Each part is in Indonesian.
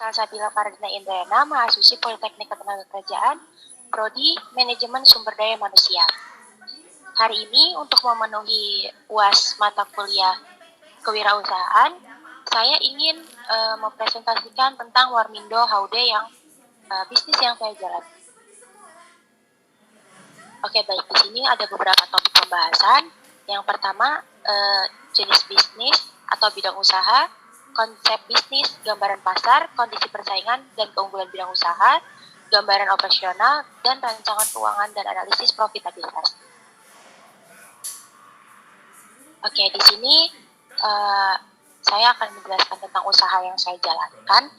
Salsabila Fardina Indrayana, mahasiswi Politeknik Ketenagakerjaan, Prodi Manajemen Sumber Daya Manusia. Hari ini untuk memenuhi UAS mata kuliah kewirausahaan, saya ingin mempresentasikan tentang Warmindo Haude yang bisnis yang saya jalankan. Oke, baik, di sini ada beberapa topik pembahasan. Yang pertama, jenis bisnis atau bidang usaha, konsep bisnis, gambaran pasar, kondisi persaingan dan keunggulan bidang usaha, gambaran operasional, dan rancangan keuangan dan analisis profitabilitas. Oke, di sini saya akan menjelaskan tentang usaha yang saya jalankan,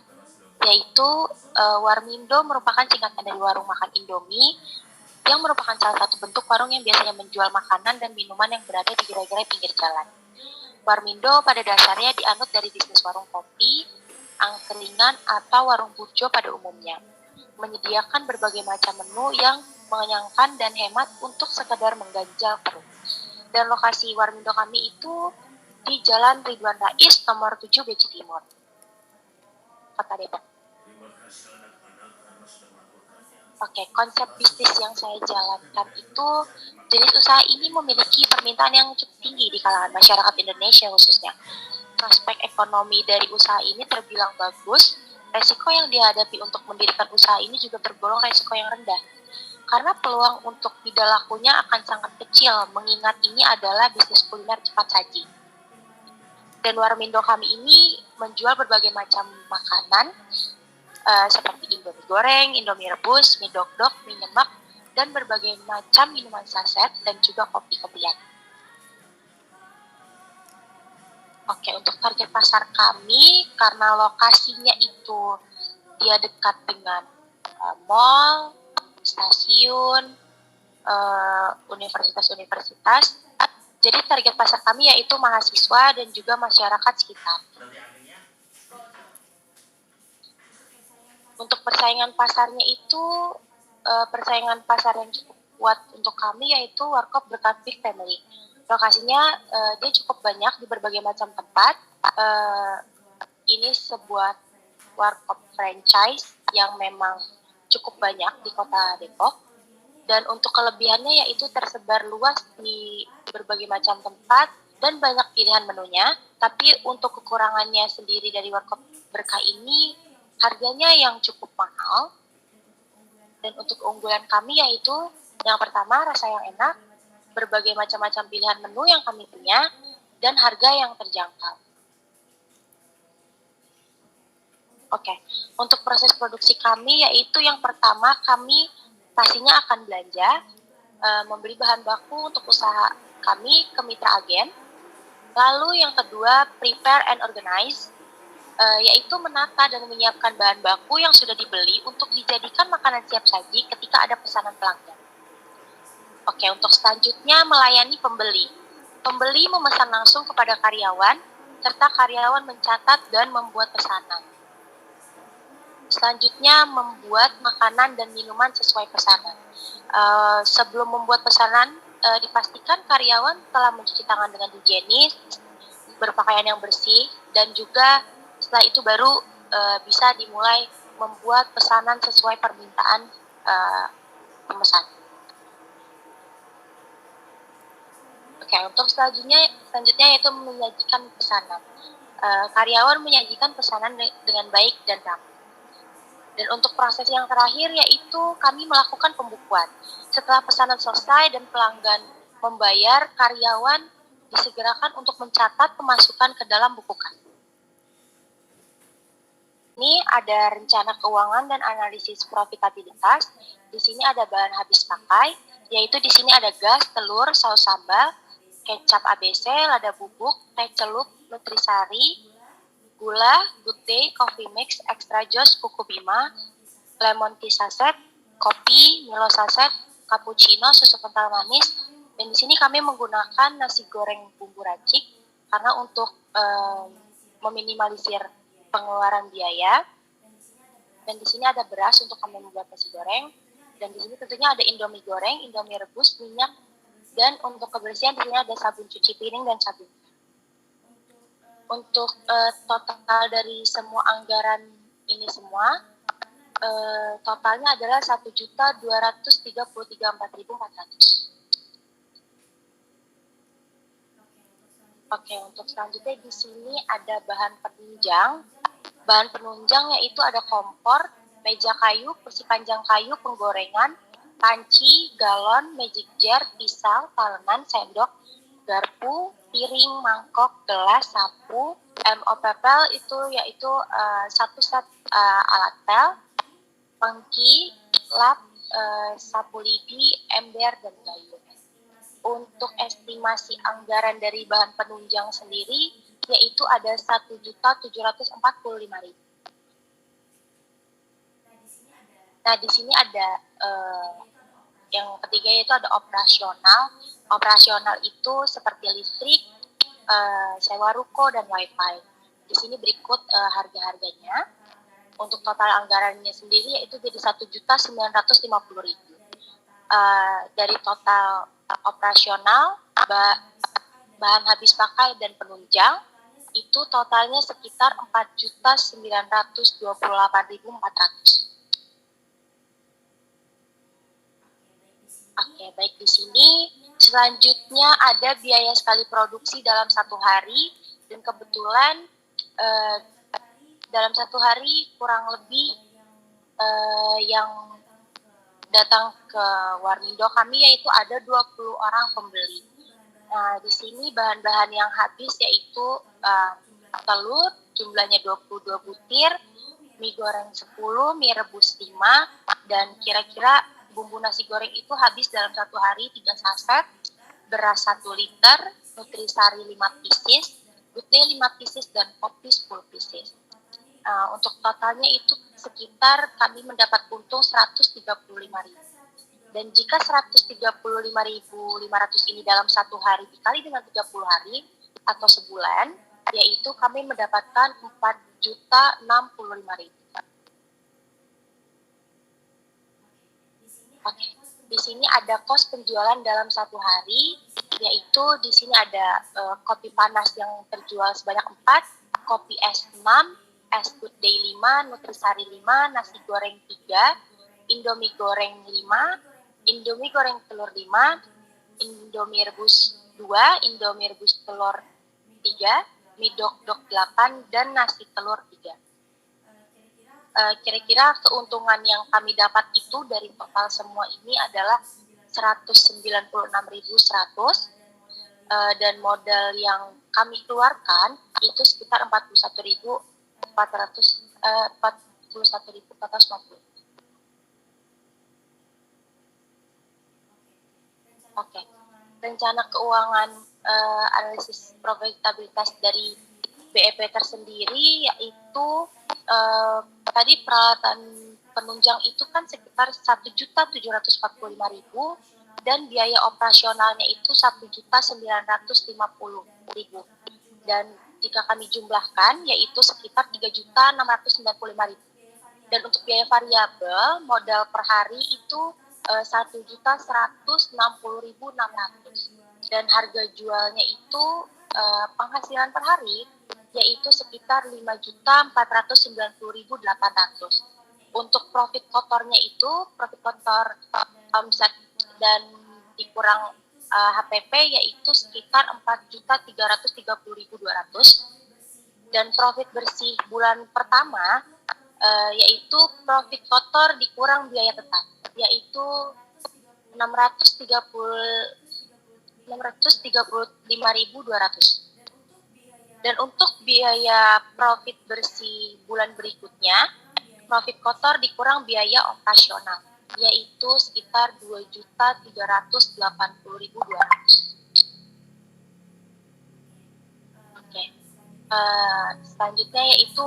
yaitu Warmindo merupakan singkatan dari warung makan Indomie, yang merupakan salah satu bentuk warung yang biasanya menjual makanan dan minuman yang berada di gerai-gerai pinggir jalan. Warmindo pada dasarnya dianut dari bisnis warung kopi, angkringan, atau warung burjo pada umumnya, menyediakan berbagai macam menu yang mengenyangkan dan hemat untuk sekedar mengganjal perut. Dan lokasi Warmindo kami itu di Jalan Ridwan Rais nomor 7 Beji Timur, Kota Depok. Oke, konsep bisnis yang saya jalankan itu, jenis usaha ini memiliki permintaan yang cukup tinggi di kalangan masyarakat Indonesia khususnya. Prospek ekonomi dari usaha ini terbilang bagus, resiko yang dihadapi untuk mendirikan usaha ini juga tergolong resiko yang rendah. Karena peluang untuk tidak lakunya akan sangat kecil, mengingat ini adalah bisnis kuliner cepat saji. Dan Warmindo kami ini menjual berbagai macam makanan, seperti Indomie goreng, Indomie rebus, mie dok-dok, mie nyemek, dan berbagai macam minuman saset dan juga kopi-kopian. Oke, untuk target pasar kami, karena lokasinya itu dia dekat dengan mall, stasiun, universitas-universitas, jadi target pasar kami yaitu mahasiswa dan juga masyarakat sekitar. Untuk persaingan pasarnya itu, persaingan pasar yang cukup kuat untuk kami yaitu Warkop Berkat Big Family. Lokasinya dia cukup banyak di berbagai macam tempat. Ini sebuah Warkop franchise yang memang cukup banyak di Kota Depok. Dan untuk kelebihannya yaitu tersebar luas di berbagai macam tempat dan banyak pilihan menunya. Tapi untuk kekurangannya sendiri dari Warkop Berkah ini, harganya yang cukup mahal. Dan untuk keunggulan kami yaitu yang pertama, rasa yang enak, berbagai macam-macam pilihan menu yang kami punya, dan harga yang terjangkau. Oke, untuk proses produksi kami yaitu yang pertama, kami pastinya akan belanja, membeli bahan baku untuk usaha kami ke mitra agen. Lalu yang kedua, prepare and organize, yaitu menata dan menyiapkan bahan baku yang sudah dibeli untuk dijadikan makanan siap saji ketika ada pesanan pelanggan. Oke, untuk selanjutnya melayani pembeli. Pembeli memesan langsung kepada karyawan, serta karyawan mencatat dan membuat pesanan. Selanjutnya membuat makanan dan minuman sesuai pesanan. Sebelum membuat pesanan, dipastikan karyawan telah mencuci tangan dengan higienis, berpakaian yang bersih, dan juga setelah itu baru bisa dimulai membuat pesanan sesuai permintaan pemesan. Oke, untuk selanjutnya yaitu menyajikan pesanan. Karyawan menyajikan pesanan dengan baik dan rapi. Dan untuk proses yang terakhir yaitu kami melakukan pembukuan. Setelah pesanan selesai dan pelanggan membayar, karyawan disegerakan untuk mencatat pemasukan ke dalam buku kas. Ini ada rencana keuangan dan analisis profitabilitas. Di sini ada bahan habis pakai, yaitu di sini ada gas, telur, saus sambal, kecap ABC, lada bubuk, teh celup, nutrisari, gula, good day, coffee mix, extra joss, kuku bima, lemon tea saset, kopi, Milo saset, cappuccino, susu kental manis. Dan di sini kami menggunakan nasi goreng bumbu racik karena untuk meminimalisir pengeluaran biaya. Dan di sini ada beras untuk kami membuat nasi goreng. Dan di sini tentunya ada Indomie goreng, Indomie rebus, minyak, dan untuk kebersihan di sini ada sabun cuci piring dan sabun. Untuk total dari semua anggaran ini semua totalnya adalah 1.233.400. Oke, untuk selanjutnya di sini ada bahan penunjang. Bahan penunjang yaitu ada kompor, meja kayu, kursi panjang kayu, penggorengan, panci, galon, magic jar, pisau, talenan, sendok, garpu, piring, mangkok, gelas, sapu, MOPPL itu yaitu satu set alat pel, pengki, lap, sapu lidi, ember, dan gayung. Untuk estimasi anggaran dari bahan penunjang sendiri yaitu ada 1.745.000. Nah, di sini ada yang ketiga yaitu ada operasional. Operasional itu seperti listrik, sewa ruko, dan wifi. Di sini berikut harga-harganya. Untuk total anggarannya sendiri yaitu jadi 1.950.000. Dari total operasional, bahan habis pakai dan penunjang itu totalnya sekitar 4.928.400. Oke, baik, di sini selanjutnya ada biaya sekali produksi dalam satu hari, dan kebetulan dalam satu hari kurang lebih yang datang ke Warmindo kami yaitu ada 20 orang pembeli. Nah, di sini bahan-bahan yang habis yaitu telur jumlahnya 22 butir, mie goreng 10, mie rebus 5, dan kira-kira bumbu nasi goreng itu habis dalam satu hari 3 saset, beras 1 liter, nutrisari 5 pieces, good day 5 pieces, dan kopi 10 pieces. Untuk totalnya itu sekitar kami mendapat untung 135.000. Dan jika 135.500 ini dalam satu hari dikali dengan 30 hari atau sebulan, yaitu kami mendapatkan 4.065.000. Oke, di sini ada kos penjualan dalam satu hari, yaitu di sini ada kopi panas yang terjual sebanyak 4, kopi es 6, es good day 5, nutrisari 5, nasi goreng 3, indomie goreng 5, indomie goreng telur 5, indomie rebus 2, indomie rebus telur 3, mie dok-dok 8, dan nasi telur 3. Kira-kira keuntungan yang kami dapat itu dari total semua ini adalah 196.100, dan modal yang kami keluarkan itu sekitar 41.450. Oke, rencana keuangan analisis profitabilitas dari BEP tersendiri yaitu tadi peralatan penunjang itu kan sekitar 1.745.000 dan biaya operasionalnya itu 1.950.000. Dan jika kami jumlahkan yaitu sekitar 3.695.000. Dan untuk biaya variabel modal per hari itu 1.160.600. Dan harga jualnya itu penghasilan per hari yaitu sekitar 5.490.800. Untuk profit kotornya itu profit kotor omset dan dikurang HPP yaitu sekitar 4.330.200. Dan profit bersih bulan pertama yaitu profit kotor dikurang biaya tetap yaitu 635.200. Dan untuk biaya profit bersih bulan berikutnya, profit kotor dikurang biaya operasional, yaitu sekitar 2.380.200. Oke. Selanjutnya yaitu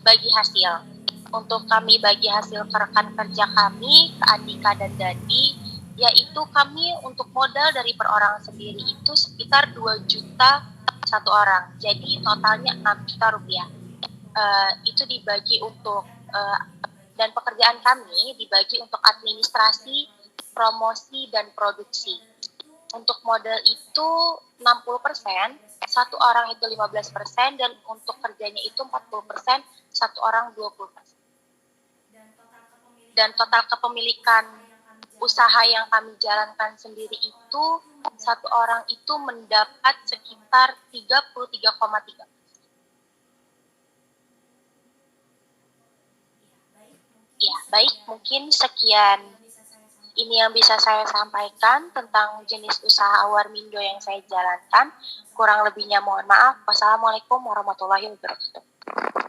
bagi hasil. Untuk kami bagi hasil ke rekan kerja kami, ke Andika dan Dandi, yaitu kami untuk modal dari per orang sendiri itu sekitar 2 juta satu orang, jadi totalnya 6 juta rupiah. Itu dibagi untuk dan pekerjaan kami dibagi untuk administrasi, promosi, dan produksi. Untuk modal itu 60%, satu orang itu 15%, dan untuk kerjanya itu 40%, satu orang 20%. Dan total kepemilikan usaha yang kami jalankan sendiri itu, satu orang itu mendapat sekitar 33,3. Ya, baik, mungkin sekian ini yang bisa saya sampaikan tentang jenis usaha Warmindo yang saya jalankan. Kurang lebihnya mohon maaf. Wassalamualaikum warahmatullahi wabarakatuh.